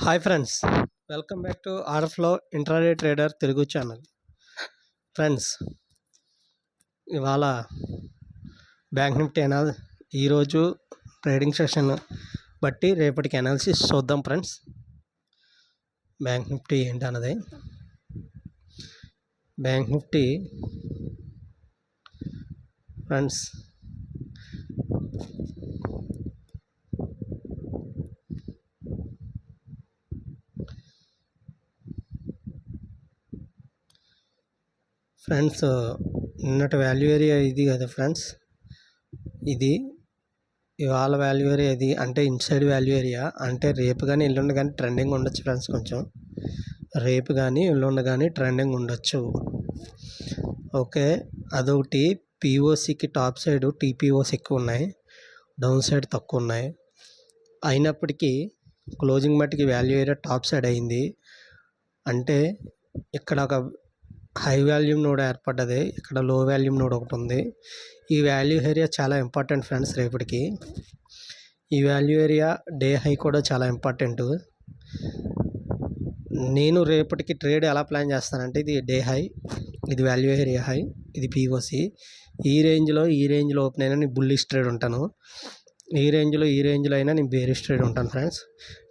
Hi friends, welcome back to ఆర్ఎఫ్లో intraday trader Telugu channel. Friends, ఇవాళ bank Nifty ఈరోజు trading session బట్టి రేపటికి అనాలిసిస్ చూద్దాం. ఫ్రెండ్స్, బ్యాంక్ నిఫ్టీ ఏంటన్నది. బ్యాంక్ నిఫ్టీ ఫ్రెండ్స్ నిన్నటి వాల్యూ ఏరియా ఇది కదా ఫ్రెండ్స్. ఇది ఇవాళ వాల్యూ ఏరియా ఇది అంటే ఇన్సైడ్ వాల్యూ ఏరియా, అంటే రేపు కానీ ఎల్లుండి కానీ ట్రెండింగ్ ఉండొచ్చు ఫ్రెండ్స్. కొంచెం రేపు కానీ ఎల్లుండి కానీ ట్రెండింగ్ ఉండొచ్చు. ఓకే, అదొకటి. పిఓసికి టాప్ సైడ్ టీపీఓస్ ఎక్కువ ఉన్నాయి, డౌన్ సైడ్ తక్కువ ఉన్నాయి. అయినప్పటికీ క్లోజింగ్ మట్టికి వాల్యూ ఏరియా టాప్ సైడ్ అయింది. అంటే ఇక్కడ ఒక హై వాల్యూమ్ నోడ్ ఏర్పడ్డది, ఇక్కడ లో వాల్యూమ్ నోడ్ ఒకటి ఉంది. ఈ వాల్యూ ఏరియా చాలా ఇంపార్టెంట్ ఫ్రెండ్స్. రేపటికి ఈ వాల్యూ ఏరియా డే హై కూడా చాలా ఇంపార్టెంట్. నేను రేపటికి ట్రేడ్ ఎలా ప్లాన్ చేస్తానంటే, ఇది డే హై, ఇది వాల్యూ ఏరియా హై, ఇది పిఓసి. ఈ రేంజ్లో ఓపెన్ అయినా నేను బుల్లిష్ ట్రేడ్ ఉంటాను. ఈ రేంజ్లో అయినా నేను బేరిష్ ట్రేడ్ ఉంటాను ఫ్రెండ్స్.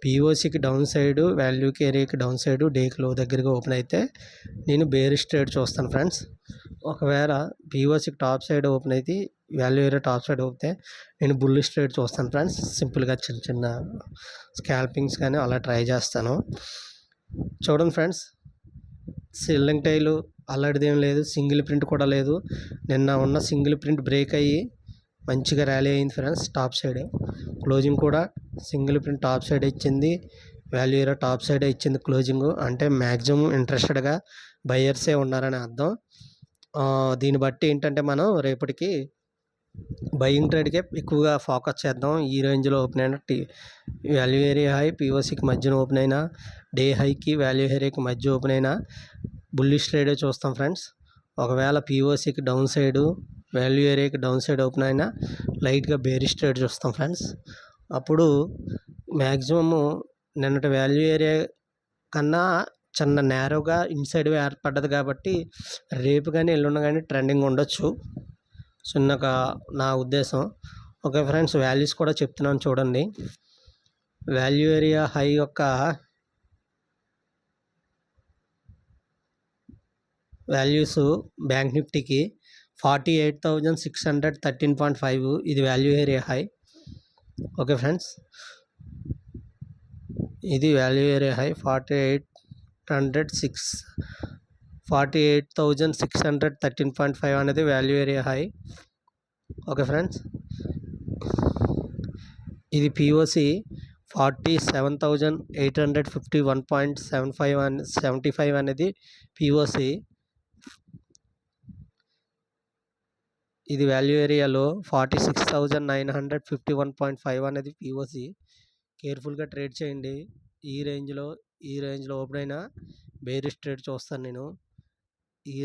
పిఓసికి డౌన్ సైడ్, వాల్యూకి ఏరియాకి డౌన్ సైడ్, డేకి లో దగ్గరగా ఓపెన్ అయితే నేను బేరిష్ ట్రేడ్ చూస్తాను ఫ్రెండ్స్. ఒకవేళ పిఓసికి టాప్ సైడ్ ఓపెన్ అయితే, వాల్యూ ఏరియా టాప్ సైడ్ ఓపితే నేను బుల్లిష్ ట్రేడ్ చూస్తాను ఫ్రెండ్స్. సింపుల్గా చిన్న చిన్న స్కాల్పింగ్స్ కానీ అలా ట్రై చేస్తాను. చూడండి ఫ్రెండ్స్, సెల్లింగ్ టైలు అలాంటిది ఏం లేదు, సింగిల్ ప్రింట్ కూడా లేదు. నిన్న ఉన్న సింగిల్ ప్రింట్ బ్రేక్ అయ్యి మంచిగా ర్యాలీ అయింది ఫ్రెండ్స్. టాప్ సైడ్ క్లోజింగ్ కూడా సింగిల్ ప్రింట్ టాప్ సైడ్ ఇచ్చింది, వాల్యూ ఏరియా టాప్ సైడ్ ఇచ్చింది క్లోజింగ్. అంటే మ్యాక్సిమం ఇంట్రెస్టెడ్గా బయర్సే ఉన్నారని అర్థం. దీన్ని బట్టి ఏంటంటే మనం రేపటికి బయింగ్ ట్రేడ్కే ఎక్కువగా ఫోకస్ చేద్దాం. ఈ రేంజ్లో ఓపెన్ అయిన వాల్యూ ఏరియా హై పిఓసికి మధ్యన ఓపెన్ అయినా, డే హైకి వాల్యూ ఏరియాకి మధ్య ఓపెన్ అయినా బుల్లిష్ ట్రేడే చూస్తాం ఫ్రెండ్స్. ఒకవేళ పిఓసికి డౌన్ సైడు, వాల్యూ ఏరియాకి డౌన్ సైడ్ ఓపెన్ అయినా లైట్గా బేరిష్ ట్రేడ్ చూస్తాం ఫ్రెండ్స్. అప్పుడు మ్యాక్సిమము నిన్నటి వాల్యూ ఏరియా కన్నా చిన్న నేరోగా ఇన్సైడ్ ఏర్పడ్డది కాబట్టి రేపు కానీ ఎల్లుండి కానీ ట్రెండింగ్ ఉండొచ్చు చిన్నగా నా ఉద్దేశం. ఓకే ఫ్రెండ్స్, వాల్యూస్ కూడా చెప్తున్నాను చూడండి. వాల్యూ ఏరియా హై యొక్క వాల్యూస్ బ్యాంక్ నిఫ్టీకి 48,613.5 ఇది value area high. Okay friends, ఇది వాల్యూ ఏరియా హై 48,613.5 అనేది value area high. Okay friends, ఇది పిఓసి 47,851.75 అనేది పిఓసి. ఇది వాల్యూ ఏరియాలో 46,951.5 అనేది పిఓసి. కేర్ఫుల్గా ట్రేడ్ చేయండి. ఈ రేంజ్లో ఓపెన్ అయినా బేరిష్ ట్రేడ్ చూస్తాను నేను. ఈ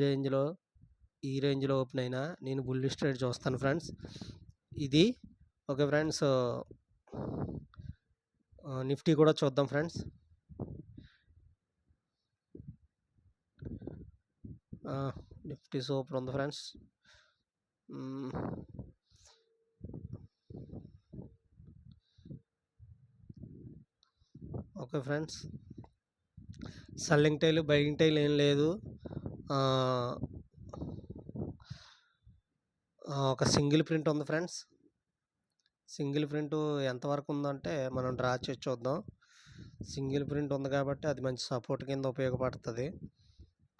రేంజ్లో ఓపెన్ అయినా నేను బుల్లిష్ ట్రేడ్ చూస్తాను ఫ్రెండ్స్. ఇది ఓకే ఫ్రెండ్స్. నిఫ్టీ కూడా చూద్దాం ఫ్రెండ్స్. నిఫ్టీ సూపర్ ఉంది friends. Okay friends, selling tail buying tail ఏం లేదు. ఒక సింగిల్ ప్రింట్ ఉంది ఫ్రెండ్స్. సింగిల్ ప్రింట్ ఎంతవరకు ఉందంటే మనం డ్రా చేసి చూద్దాం. సింగిల్ ప్రింట్ ఉంది కాబట్టి అది మంచి సపోర్ట్ కింద ఉపయోగపడుతుంది,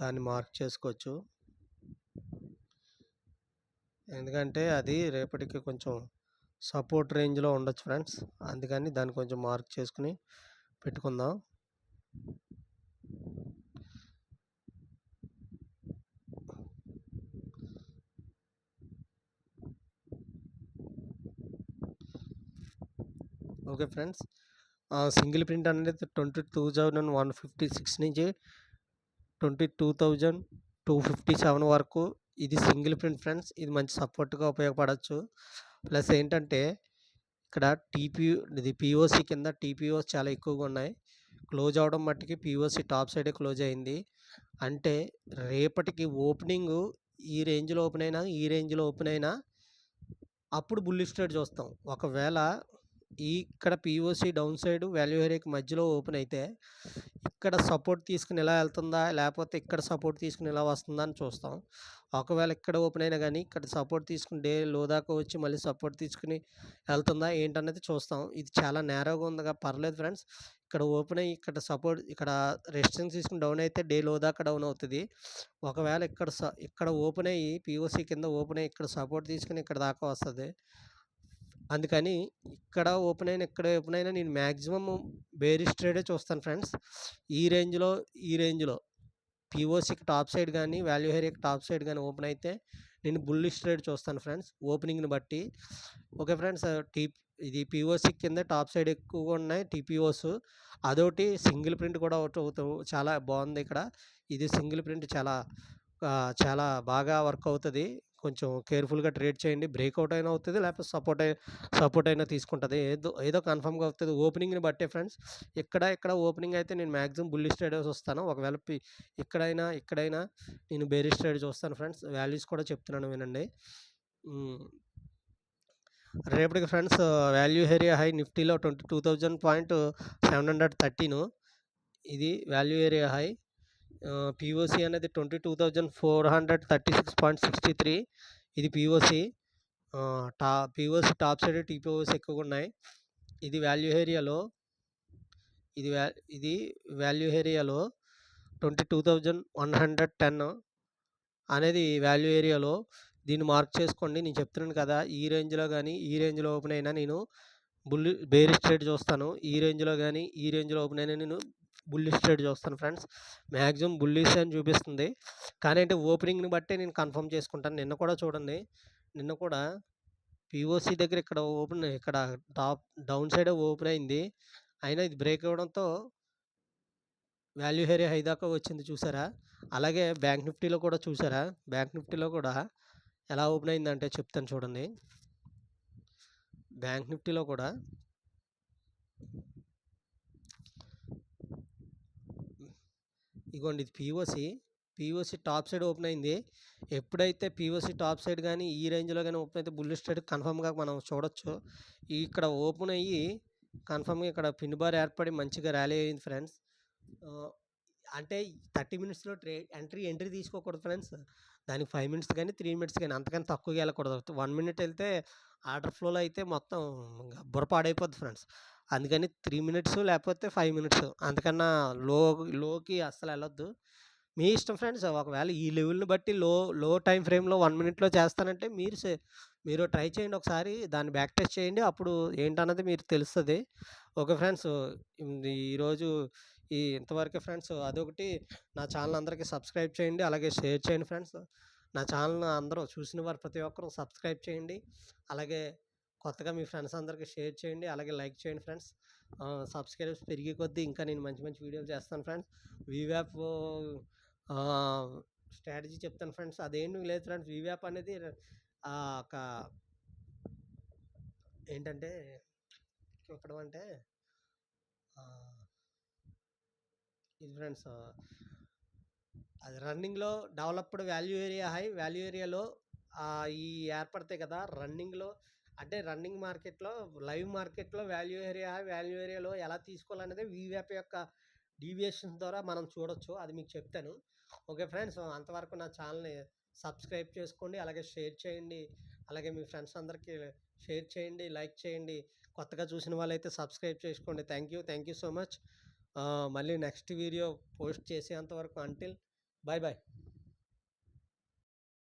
దాన్ని మార్క్ చేసుకోవచ్చు. ఎందుకంటే అది రేపటికి కొంచెం సపోర్ట్ రేంజ్లో ఉండొచ్చు ఫ్రెండ్స్. అందుకని దాన్ని కొంచెం మార్క్ చేసుకుని పెట్టుకుందాం. ఓకే ఫ్రెండ్స్, సింగిల్ ప్రింట్ అనేది 22,156 నుంచి 22,257 వరకు ఇది సింగిల్ ప్రింట్ ఫ్రెండ్స్. ఇది మంచి సపోర్ట్గా ఉపయోగపడవచ్చు. ప్లస్ ఏంటంటే ఇక్కడ ఇది పిఓసి కింద టీపీఓస్ చాలా ఎక్కువగా ఉన్నాయి. క్లోజ్ అవ్వడం మట్టికి పీఓసీ టాప్ సైడే క్లోజ్ అయింది. అంటే రేపటికి ఓపెనింగు ఈ రేంజ్‌లో ఓపెన్ అయినా, ఈ రేంజ్‌లో ఓపెన్ అయినా అప్పుడు బుల్లిష్ ట్రేడ్ చూస్తాం. ఒకవేళ ఇక్కడ పీఓసీ డౌన్ సైడ్ వాల్యూ ఏరియాకి మధ్యలో ఓపెన్ అయితే ఇక్కడ సపోర్ట్ తీసుకొని ఇలా వెళ్తుందా? లేపోతే ఇక్కడ సపోర్ట్ తీసుకొని ఇలా వస్తుందా అని చూస్తాం. ఒకవేళ ఇక్కడ ఓపెన్ అయినా గానీ ఇక్కడ సపోర్ట్ తీసుకొని డే లో దాకా వచ్చి మళ్ళీ సపోర్ట్ తీసుకొని వెళ్తుందా ఏంటనేది చూస్తాం. ఇది చాలా నేరోగా ఉందిగా పర్లేదు ఫ్రెండ్స్. ఇక్కడ ఓపెన్ అయ్యి ఇక్కడ రెసిస్టెన్స్ తీసుకొని డౌన్ అయితే డే లో దాకా డౌన్ అవుతది. ఒకవేళ ఇక్కడ ఓపెన్ అయ్యి పీఓసీ కింద ఓపెన్ అయ్యి ఇక్కడ సపోర్ట్ తీసుకొని ఇక్కడ దాకా వస్తది. అందుకని ఇక్కడ ఓపెన్ అయినా నేను మాక్సిమం బేరిష్ ట్రేడే చూస్తాను ఫ్రెండ్స్. ఈ రేంజ్‌లో పీఓసీకి టాప్ సైడ్ గానీ, వాల్యూ ఏరియాకి టాప్ సైడ్ గానీ ఓపెన్ అయితే నేను బుల్లిష్ ట్రేడ్ చూస్తాను ఫ్రెండ్స్ ఓపెనింగ్‌ని బట్టి. Okay friends. ఇది పీఓసీ కింద టాప్ సైడ్ ఎక్కువగా ఉన్నాయి టీపీఓస్. అదోటి సింగిల్ ప్రింట్ కూడా చాలా బాగుంది ఇక్కడ. ఇది సింగిల్ ప్రింట్ చాలా బాగా వర్క్ అవుతది. కొంచెం కేర్‌ఫుల్‌గా ట్రేడ్ చేయండి. బ్రేకౌట్ అయినా అవుతది. లేకపోతే సపోర్ట్ అయినా తీసుకుంటది. ఏదో కన్ఫర్మ్‌గా అవుతది. ఓపెనింగ్‌ని బట్టే ఫ్రెండ్స్. ఇక్కడ ఓపెనింగ్ అయితే నేను మాక్సిమం బుల్లిష్ ట్రేడే చూస్తాను. ఒకవేళ ఇక్కడైనా నేను బేరిష్ ట్రేడ్ చూస్తాను ఫ్రెండ్స్. వాల్యూస్ కూడా చెప్తున్నాను వినండి. హ్మ్. రేపటికి ఫ్రెండ్స్ వాల్యూ ఏరియా హై నిఫ్టీలో 22,713 ఇది వాల్యూ ఏరియా హై. పీఓసీ అనేది 22,436.63 ఇది పీఓసీ. పీఓసీ టాప్ సైడ్ టీపీఓస్ ఎక్కువగా ఉన్నాయి. ఇది వాల్యూ ఏరియాలో 22,110 అనేది వాల్యూ ఏరియాలో దీన్ని మార్క్ చేసుకోండి. నేను చెప్తున్నాను కదా! ఈ రేంజ్‌లో ఓపెన్ అయినా నేను బేరిష్ ట్రేడ్ చూస్తాను. ఈ రేంజ్‌లో ఓపెన్ అయినా నేను బుల్లిష్ ట్రేడ్ చూస్తాను ఫ్రెండ్స్. మాక్సిమం బుల్లిష్ అని చూపిస్తుంది. కానీ అంటే ఓపెనింగ్‌ని బట్టే నేను కన్ఫర్మ్ చేసుకుంటాను. నిన్న కూడా చూడండి. నిన్న కూడా పీఓసీ దగ్గర ఇక్కడ డౌన్ సైడే ఓపెన్ అయింది. అయినా ఇది బ్రేక్ అవ్వడంతో వాల్యూ ఏరియా హై దాకా వచ్చింది చూసారా? అలాగే బ్యాంక్ నిఫ్టీలో కూడా చూసారా? బ్యాంక్ నిఫ్టీలో కూడా ఎలా ఓపెన్ అయిందంటే చెప్తాను చూడండి. బ్యాంక్ నిఫ్టీలో కూడా ఇగోండి ఇది పీఓసీ టాప్ సైడ్ ఓపెన్ అయింది. ఎప్పుడైతే పీఓసీ టాప్ సైడ్ గానీ, ఈ రేంజ్‌లో గానీ ఓపెన్ అయితే బుల్లిష్ ట్రేడ్ కన్ఫర్మ్‌గా మనం చూడొచ్చు. ఇక్కడ ఓపెన్ అయ్యి కన్ఫర్మ్‌గా ఇక్కడ పిన్ బార్ ఏర్పడి మంచిగా ర్యాలీ అయింది ఫ్రెండ్స్. అంటే 30 మినిట్స్‌లో ఎంట్రీ తీసుకోకూడదు ఫ్రెండ్స్. దానికి 5 మినిట్స్ గానీ, 3 మినిట్స్ గానీ అంతకన్నా తక్కువగా వెళ్ళకూడదు. 1 మినిట్ ఎళ్తే ఆర్డర్ ఫ్లోలో అయితే మొత్తం బుర్ర పాడైపోద్ది ఫ్రెండ్స్. అందుకని 3 మినిట్స్ లేకపోతే 5 మినిట్స్ అంతకన్నా లోకి అస్సలెళ్ళొద్దు. మీ ఇష్టం ఫ్రెండ్స్. ఒకవేళ ఈ లెవెల్‌ని బట్టి లో టైమ్ ఫ్రేమ్‌లో 1 మినిట్‌లో చేస్తానంటే మీరు ట్రై చేయండి ఒకసారి. దాన్ని బ్యాక్ టెస్ట్ చేయండి. అప్పుడు ఏంటన్నది మీకు తెలుస్తది. Okay friends. ఈరోజు ఇంతవరకే ఫ్రెండ్స్. అదొకటి నా ఛానల్ అందరికీ సబ్స్క్రైబ్ చేయండి. అలాగే షేర్ చేయండి ఫ్రెండ్స్. నా ఛానల్‌ని అందరూ చూసిన వారు ప్రతి ఒక్కరు సబ్స్క్రైబ్ చేయండి. అలాగే కొత్తగా మీ ఫ్రెండ్స్ అందరికి షేర్ చేయండి. అలాగే లైక్ చేయండి ఫ్రెండ్స్. సబ్స్క్రైబర్స్ పెరిగే కొద్దీ ఇంకా నేను మంచి మంచి వీడియోలు చేస్తాను ఫ్రెండ్స్. వీవ్యాప్ ఆహ్, స్ట్రాటజీ చెప్తాను ఫ్రెండ్స్. అదేమీ లేదు ఫ్రెండ్స్. వీవ్యాప్ అనేది ఒక ఏంటంటే చెప్పడం అంటే ఆహ్, ఇది ఫ్రెండ్స్ అది రన్నింగ్‌లో డెవలప్డ్ వాల్యూ ఏరియాలో ఈ ఏర్పడతాయి కదా! రన్నింగ్ మార్కెట్‌లో, లైవ్ మార్కెట్‌లో వాల్యూ ఏరియాలో ఎలా తీసుకోవాలనేది వీవ్యాప్ యొక్క డీవియేషన్స్ ద్వారా మనం చూడొచ్చు. అది మీకు చెప్తాను. Okay friends. అంతవరకు నా ఛానల్‌ని సబ్స్క్రైబ్ చేసుకోండి. అలాగే షేర్ చేయండి. అలాగే మీ ఫ్రెండ్స్ అందరికీ షేర్ చేయండి, లైక్ చేయండి. కొత్తగా చూసిన వాళ్ళైతే సబ్స్క్రైబ్ చేసుకోండి. Thank you so much. మళ్ళీ నెక్స్ట్ వీడియో పోస్ట్ చేసేంత వరకు బై.